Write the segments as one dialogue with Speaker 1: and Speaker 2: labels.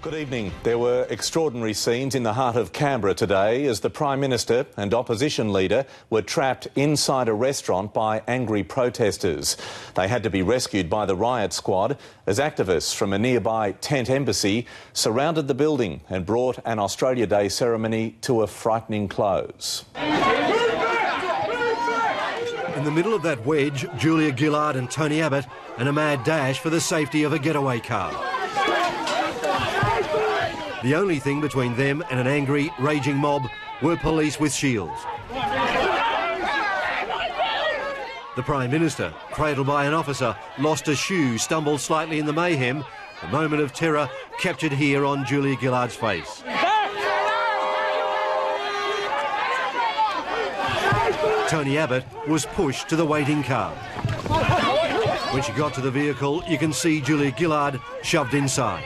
Speaker 1: Good evening. There were extraordinary scenes in the heart of Canberra today as the Prime Minister and opposition leader were trapped inside a restaurant by angry protesters. They had to be rescued by the riot squad as activists from a nearby tent embassy surrounded the building and brought an Australia Day ceremony to a frightening close.
Speaker 2: In the middle of that wedge, Julia Gillard and Tony Abbott, and a mad dash for the safety of a getaway car. The only thing between them and an angry, raging mob were police with shields. The Prime Minister, cradled by an officer, lost a shoe, stumbled slightly in the mayhem. A moment of terror captured here on Julia Gillard's face. Tony Abbott was pushed to the waiting car. When she got to the vehicle, you can see Julia Gillard shoved inside.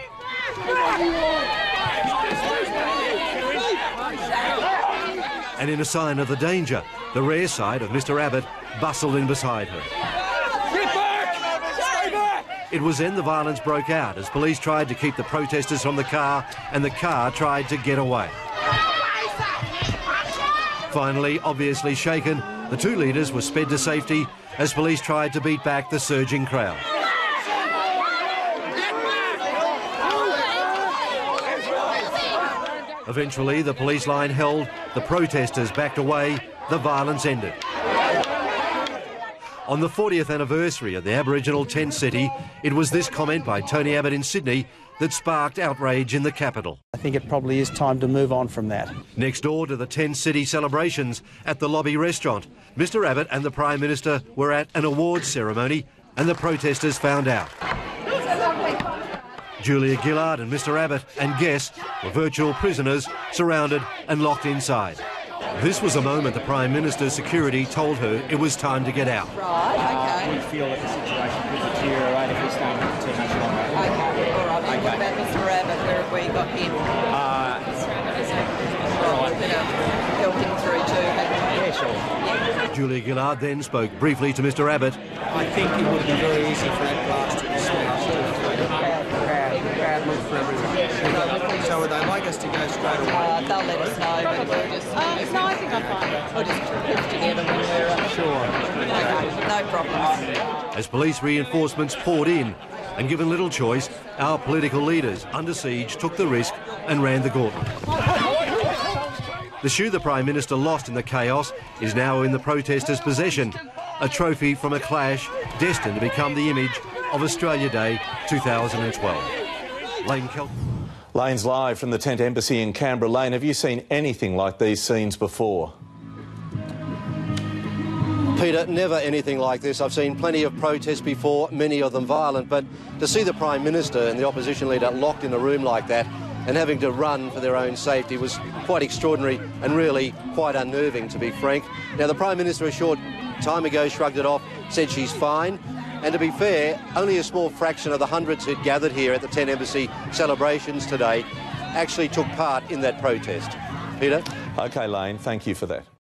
Speaker 2: And in a sign of the danger, the rear side of Mr Abbott bustled in beside her.
Speaker 3: Get back! Stay back!
Speaker 2: It was then the violence broke out as police tried to keep the protesters from the car and the car tried to get away. Finally, obviously shaken, the two leaders were sped to safety as police tried to beat back the surging crowd. Eventually, the police line held, the protesters backed away, the violence ended. On the 40th anniversary of the Aboriginal tent city, it was this comment by Tony Abbott in Sydney that sparked outrage in the capital.
Speaker 4: I think it probably is time to move on from that.
Speaker 2: Next door to the tent city celebrations at the Lobby restaurant, Mr Abbott and the Prime Minister were at an awards ceremony and the protesters found out. Julia Gillard and Mr Abbott and guests were virtual prisoners, surrounded and locked inside. This was a moment the Prime Minister's security told her it was time to get out.
Speaker 5: Right, okay.
Speaker 6: We feel that the situation could deteriorate if we stay for too much longer.
Speaker 5: Okay, all right. And what about Mr Abbott? Where have we got him? Right, we're going to help him through too.
Speaker 6: Yeah, sure.
Speaker 5: Yeah.
Speaker 2: Julia Gillard then spoke briefly to Mr Abbott.
Speaker 6: I think it would be very easy for that glass to be smashed. Crowd look for everyone. So would they like us to go straight away?
Speaker 5: They'll let us know, but we'll just... no, I think I'm fine. We'll just put together when we're...
Speaker 6: Sure.
Speaker 5: Okay, no problems.
Speaker 2: As police reinforcements poured in, and given little choice, our political leaders, under siege, took the risk and ran the gauntlet. The shoe the Prime Minister lost in the chaos is now in the protesters' possession, a trophy from a clash destined to become the image of Australia Day 2012. Lane Kelp.
Speaker 1: Lane's live from the tent embassy in Canberra. Lane, have you seen anything like these scenes before?
Speaker 7: Peter, never anything like this. I've seen plenty of protests before, many of them violent, but to see the Prime Minister and the opposition leader locked in a room like that and having to run for their own safety was quite extraordinary and really quite unnerving, to be frank. Now, the Prime Minister a short time ago shrugged it off, said she's fine, and to be fair, only a small fraction of the hundreds who'd gathered here at the tent embassy celebrations today actually took part in that protest. Peter?
Speaker 1: OK, Lane, thank you for that.